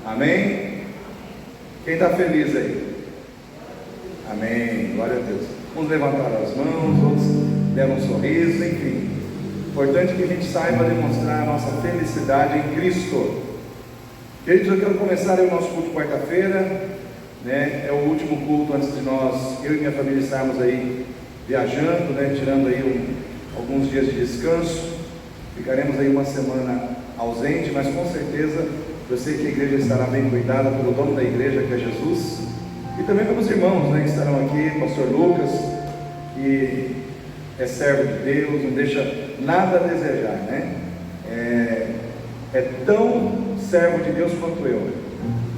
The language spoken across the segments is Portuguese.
Amém? Quem está feliz aí? Amém, glória a Deus. Uns levantaram as mãos, outros deram um sorriso, enfim. Importante que a gente saiba demonstrar a nossa felicidade em Cristo. Queridos, eu quero começar o nosso culto de quarta-feira, né? É o último culto antes de nós, eu e minha família, estarmos aí viajando, né? Tirando aí alguns dias de descanso. Ficaremos aí uma semana ausente, mas com certeza eu sei que a igreja estará bem cuidada pelo dono da igreja, que é Jesus, e também pelos irmãos, né, que estarão aqui, pastor Lucas, que é servo de Deus, não deixa nada a desejar, né? É tão servo de Deus quanto eu.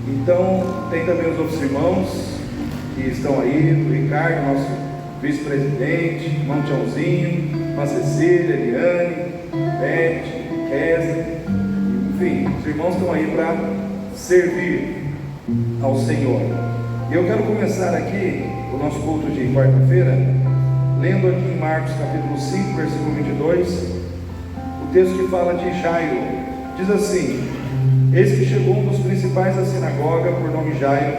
Então, tem também os outros irmãos que estão aí, o Ricardo, nosso vice-presidente, irmão Tiãozinho, irmã Cecília, Eliane, Beth, Kesley, enfim, os irmãos estão aí para servir ao Senhor. E eu quero começar aqui o nosso culto de quarta-feira, lendo aqui em Marcos capítulo 5, versículo 22, o texto que fala de Jairo. Diz assim: eis que chegou um dos principais da sinagoga, por nome Jairo,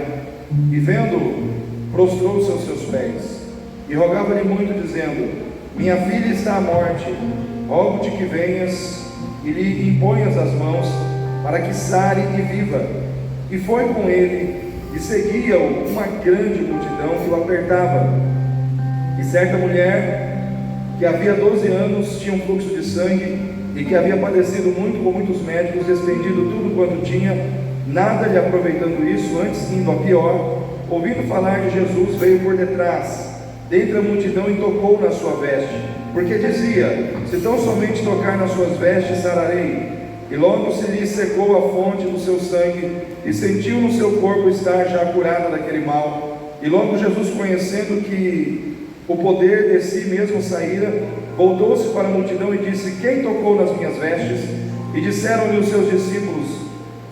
e vendo-o, prostrou-se aos seus pés, e rogava-lhe muito, dizendo: minha filha está à morte, rogo-te que venhas e lhe imponhas as mãos, para que sare e viva. E foi com ele, e seguia-o uma grande multidão que o apertava. E certa mulher, que havia 12 anos, tinha um fluxo de sangue, e que havia padecido muito com muitos médicos, despendido tudo quanto tinha, nada lhe aproveitando isso, antes indo a pior, ouvindo falar de Jesus, veio por detrás, dentre a multidão, e tocou na sua veste, porque dizia: se tão somente tocar nas suas vestes, sararei. E logo se lhe secou a fonte do seu sangue, e sentiu no seu corpo estar já curada daquele mal. E logo Jesus, conhecendo que o poder de si mesmo saíra, voltou-se para a multidão e disse: quem tocou nas minhas vestes? E disseram-lhe os seus discípulos: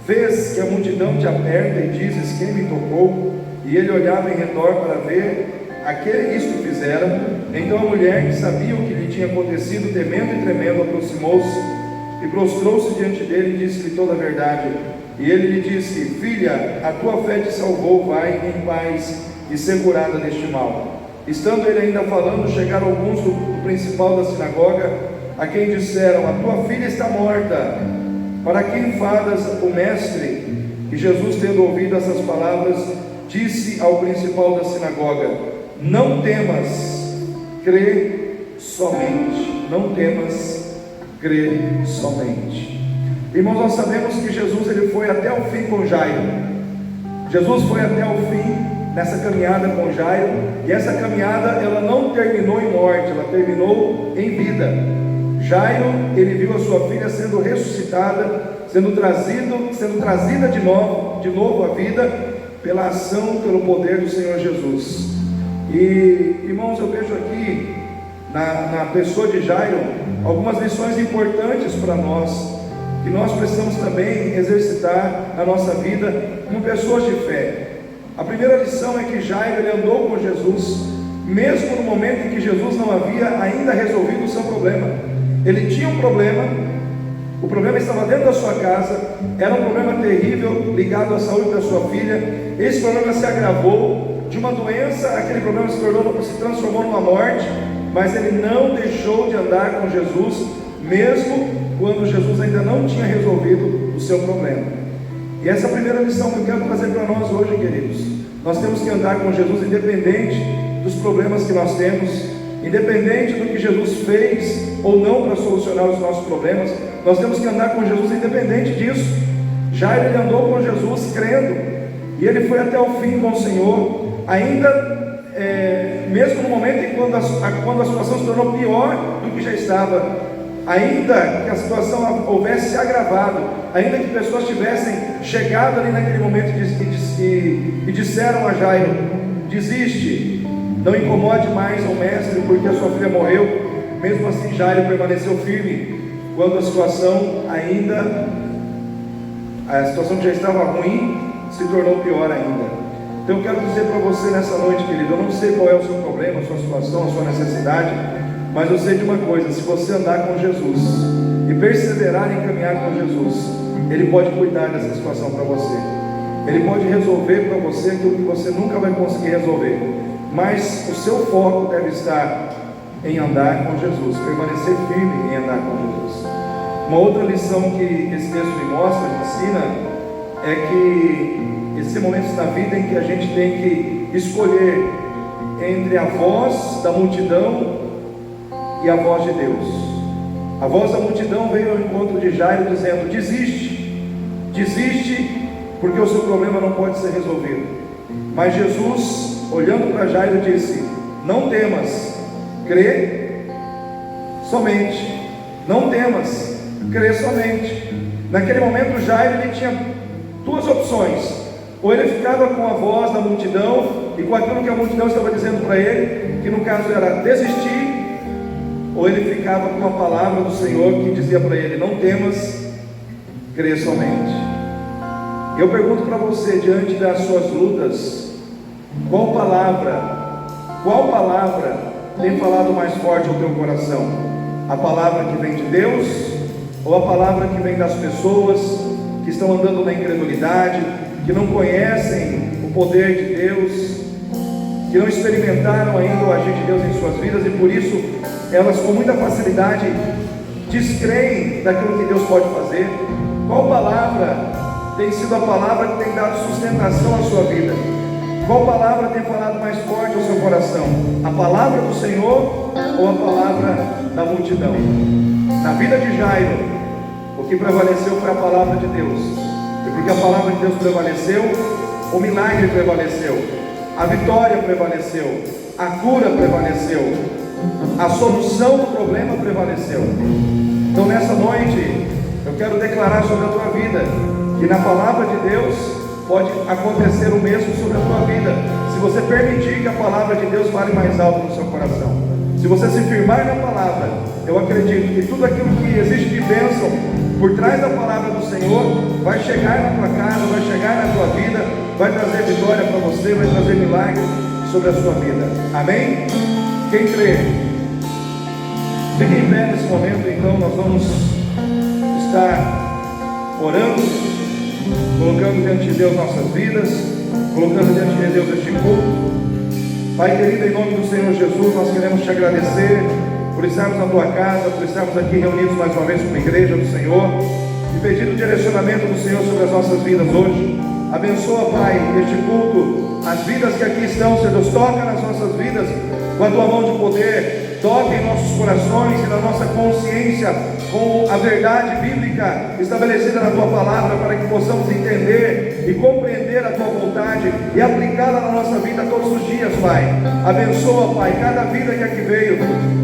vês que a multidão te aperta e dizes: quem me tocou? E ele olhava em redor para ver a que isto fizera. Então a mulher, que sabia o que lhe tinha acontecido, temendo e tremendo, aproximou-se e prostrou-se diante dele e disse-lhe toda a verdade. E ele lhe disse: filha, a tua fé te salvou, vai em paz e ser curada deste mal. Estando ele ainda falando, chegaram alguns do principal da sinagoga, a quem disseram: a tua filha está morta, para que enfadas o mestre? E Jesus, tendo ouvido essas palavras, disse ao principal da sinagoga: não temas, crê somente. Não temas, crê somente. Irmãos, nós sabemos que Jesus, ele foi até o fim com Jairo. Jesus foi até o fim nessa caminhada com Jairo, e essa caminhada ela não terminou em morte, ela terminou em vida. Jairo, ele viu a sua filha sendo ressuscitada, sendo trazida de novo à vida, pela ação, pelo poder do Senhor Jesus. E irmãos, eu vejo aqui na pessoa de Jairo algumas lições importantes para nós, que nós precisamos também exercitar na nossa vida como pessoas de fé. A primeira lição é que Jairo, ele andou com Jesus, mesmo no momento em que Jesus não havia ainda resolvido o seu problema. Ele tinha um problema, o problema estava dentro da sua casa, era um problema terrível, ligado à saúde da sua filha. Esse problema se agravou, de uma doença, aquele problema se transformou numa morte, mas ele não deixou de andar com Jesus, mesmo quando Jesus ainda não tinha resolvido o seu problema. E essa é a primeira lição que eu quero trazer para nós hoje, queridos. Nós temos que andar com Jesus independente dos problemas que nós temos, independente do que Jesus fez ou não para solucionar os nossos problemas. Nós temos que andar com Jesus independente disso. Jairo, ele andou com Jesus crendo, e ele foi até o fim com o Senhor, ainda mesmo no momento em quando a situação se tornou pior do que já estava, ainda que a situação houvesse se agravado, ainda que pessoas tivessem chegado ali naquele momento e disseram a Jairo: desiste, não incomode mais o mestre, porque a sua filha morreu. Mesmo assim, Jairo permaneceu firme, quando a situação que já estava ruim se tornou pior ainda. Então eu quero dizer para você nessa noite, querido, eu não sei qual é o seu problema, a sua situação, a sua necessidade, mas eu sei de uma coisa: se você andar com Jesus e perseverar em caminhar com Jesus, Ele pode cuidar dessa situação para você. Ele pode resolver para você aquilo que você nunca vai conseguir resolver, mas o seu foco deve estar em andar com Jesus, permanecer firme em andar com Jesus. Uma outra lição que esse texto me mostra, me ensina, é que esses momentos da vida em que a gente tem que escolher entre a voz da multidão e a voz de Deus. A voz da multidão veio ao encontro de Jairo dizendo: desiste, porque o seu problema não pode ser resolvido. Mas Jesus, olhando para Jairo, disse: não temas, crê somente. Não temas, crê somente. Naquele momento Jairo ele tinha duas opções: ou ele ficava com a voz da multidão e com aquilo que a multidão estava dizendo para ele, que no caso era desistir, ou ele ficava com a palavra do Senhor que dizia para ele: não temas, crê somente. Eu pergunto para você, diante das suas lutas, qual palavra tem falado mais forte ao teu coração? A palavra que vem de Deus, ou a palavra que vem das pessoas que estão andando na incredulidade, que não conhecem o poder de Deus, que não experimentaram ainda o agir de Deus em suas vidas, e por isso elas com muita facilidade descreem daquilo que Deus pode fazer? Qual palavra tem sido a palavra que tem dado sustentação à sua vida? Qual palavra tem falado mais forte ao seu coração? A palavra do Senhor ou a palavra da multidão? Na vida de Jairo, o que prevaleceu foi a palavra de Deus, e porque a palavra de Deus prevaleceu, o milagre prevaleceu, a vitória prevaleceu, a cura prevaleceu, a solução do problema prevaleceu. Então nessa noite eu quero declarar sobre a tua vida que na palavra de Deus pode acontecer o mesmo sobre a tua vida, se você permitir que a palavra de Deus fale mais alto no seu coração. Se você se firmar na palavra, eu acredito que tudo aquilo que existe de bênção por trás da palavra do Senhor vai chegar na tua casa, vai chegar na tua vida, vai trazer vitória para você, vai trazer milagre sobre a sua vida. Amém? Quem crê? Fique em pé nesse momento. Então nós vamos estar orando, colocando diante de Deus nossas vidas, colocando diante de Deus este culto. Pai querido, em nome do Senhor Jesus, nós queremos te agradecer por estarmos na tua casa, por estarmos aqui reunidos mais uma vez como igreja do Senhor, e pedir o direcionamento do Senhor sobre as nossas vidas hoje. Abençoa, Pai, este culto, as vidas que aqui estão. Senhor Deus, toca nas nossas vidas com a tua mão de poder, toca em nossos corações e na nossa consciência com a verdade bíblica estabelecida na tua palavra, para que possamos entender e compreender a tua vontade e aplicá-la na nossa vida todos os dias, Pai. Abençoa, Pai, cada vida que aqui veio.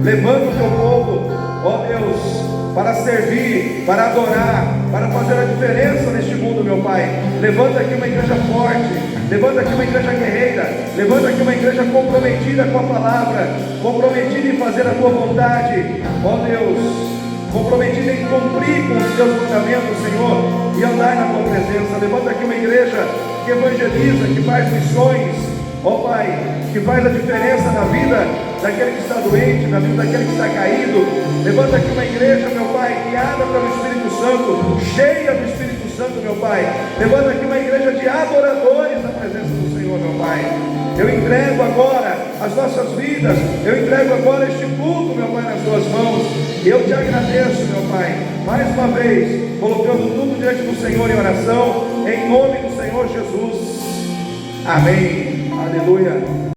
Levanta o teu povo, ó Deus, para servir, para adorar, para fazer a diferença neste mundo, meu Pai. Levanta aqui uma igreja forte, levanta aqui uma igreja guerreira, levanta aqui uma igreja comprometida com a palavra, comprometida em fazer a tua vontade, ó Deus, comprometida em cumprir com os teus mandamentos, Senhor, e andar na tua presença. Levanta aqui uma igreja que evangeliza, que faz missões, ó Pai, que faz a diferença na vida daquele que está doente, na vida daquele que está caído. Levanta aqui uma igreja, meu Pai, guiada pelo Espírito Santo, cheia do Espírito Santo, meu Pai. Levanta aqui uma igreja de adoradores na presença do Senhor, meu Pai. Eu entrego agora as nossas vidas, eu entrego agora este culto, meu Pai, nas tuas mãos. Eu te agradeço, meu Pai, mais uma vez, colocando tudo diante do Senhor em oração, em nome do Senhor Jesus. Amém. Aleluia.